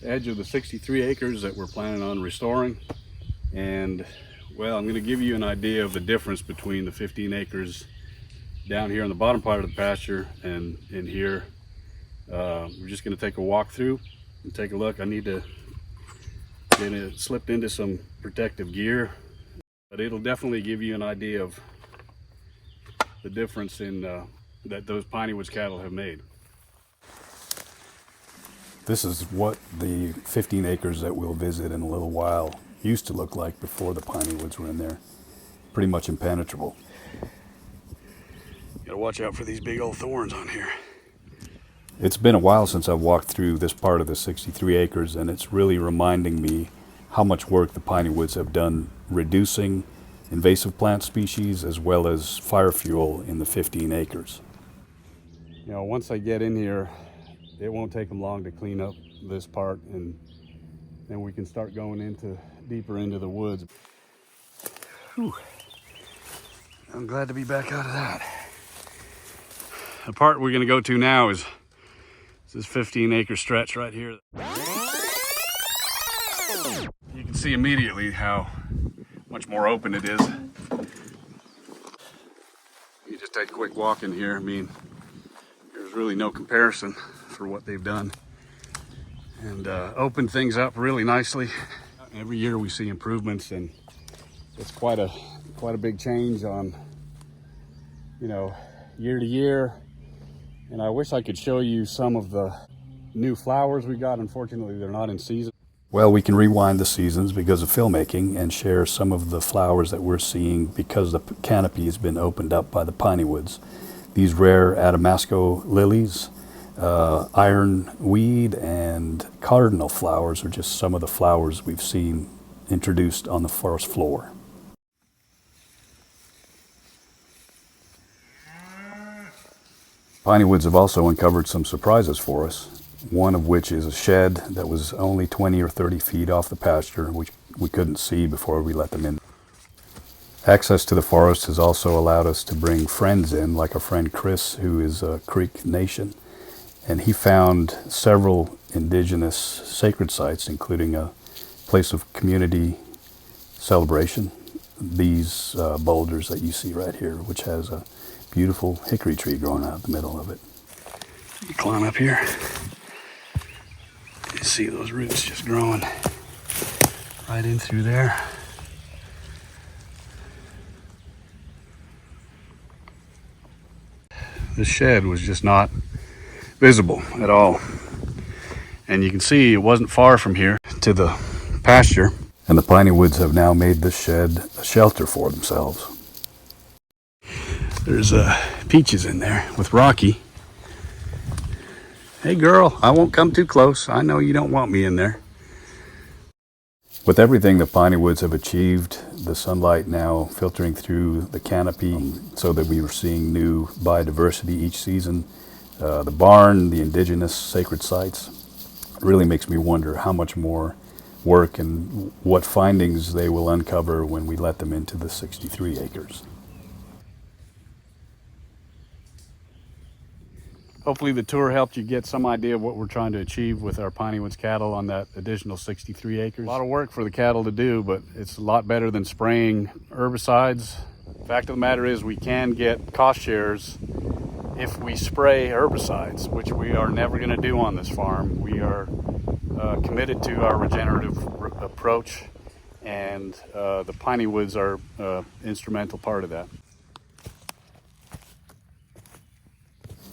edge of the 63 acres that we're planning on restoring. And well, I'm going to give you an idea of the difference between the 15 acres down here on the bottom part of the pasture and in here. We're just going to take a walk through and take a look. I need to get it slipped into some protective gear, but it'll definitely give you an idea of the difference in that those Pineywoods cattle have made. This is what the 15 acres that we'll visit in a little while used to look like before the Piney-woods were in there. Pretty much impenetrable. Gotta watch out for these big old thorns on here. It's been a while since I've walked through this part of the 63 acres, and it's really reminding me how much work the Piney-woods have done reducing invasive plant species as well as fire fuel in the 15 acres. You know, once I get in here, it won't take them long to clean up this part, and then we can start going deeper into the woods. Whew. I'm glad to be back out of that. The part we're going to go to now is this 15-acre stretch right here. You can see immediately how much more open it is. You just take a quick walk in here. I mean, there's really no comparison for what they've done, and opened things up really nicely. Every year we see improvements, and it's quite a big change on, you know, year to year. And I wish I could show you some of the new flowers we got. Unfortunately, they're not in season. Well, we can rewind the seasons because of filmmaking and share some of the flowers that we're seeing because the canopy has been opened up by the Piney-woods. These rare Adamasco lilies, ironweed, and cardinal flowers are just some of the flowers we've seen introduced on the forest floor. Piney-woods have also uncovered some surprises for us, one of which is a shed that was only 20 or 30 feet off the pasture, which we couldn't see before we let them in. Access to the forest has also allowed us to bring friends in, like our friend Chris, who is a Creek Nation, and he found several indigenous sacred sites, including a place of community celebration, these boulders that you see right here, which has a beautiful hickory tree growing out the middle of it. You climb up here, you see those roots just growing right in through there. The shed was just not visible at all, and you can see it wasn't far from here to the pasture, and the Piney-woods have now made this shed a shelter for themselves. There's peaches in there with Rocky. Hey girl, I won't come too close. I know you don't want me in there. With everything the Piney-woods have achieved, the sunlight now filtering through the canopy so that we were seeing new biodiversity each season, the barn, the indigenous sacred sites, it really makes me wonder how much more work and what findings they will uncover when we let them into the 63 acres. Hopefully the tour helped you get some idea of what we're trying to achieve with our Pineywoods cattle on that additional 63 acres. A lot of work for the cattle to do, but it's a lot better than spraying herbicides. The fact of the matter is we can get cost shares if we spray herbicides, which we are never going to do on this farm. We are committed to our regenerative approach, and the Pineywoods are an instrumental part of that.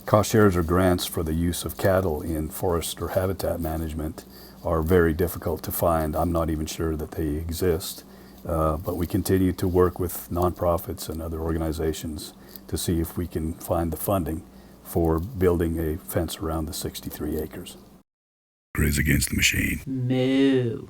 Cost shares or grants for the use of cattle in forest or habitat management are very difficult to find. I'm not even sure that they exist, but we continue to work with nonprofits and other organizations to see if we can find the funding for building a fence around the 63 acres. Graze against the machine. Moo.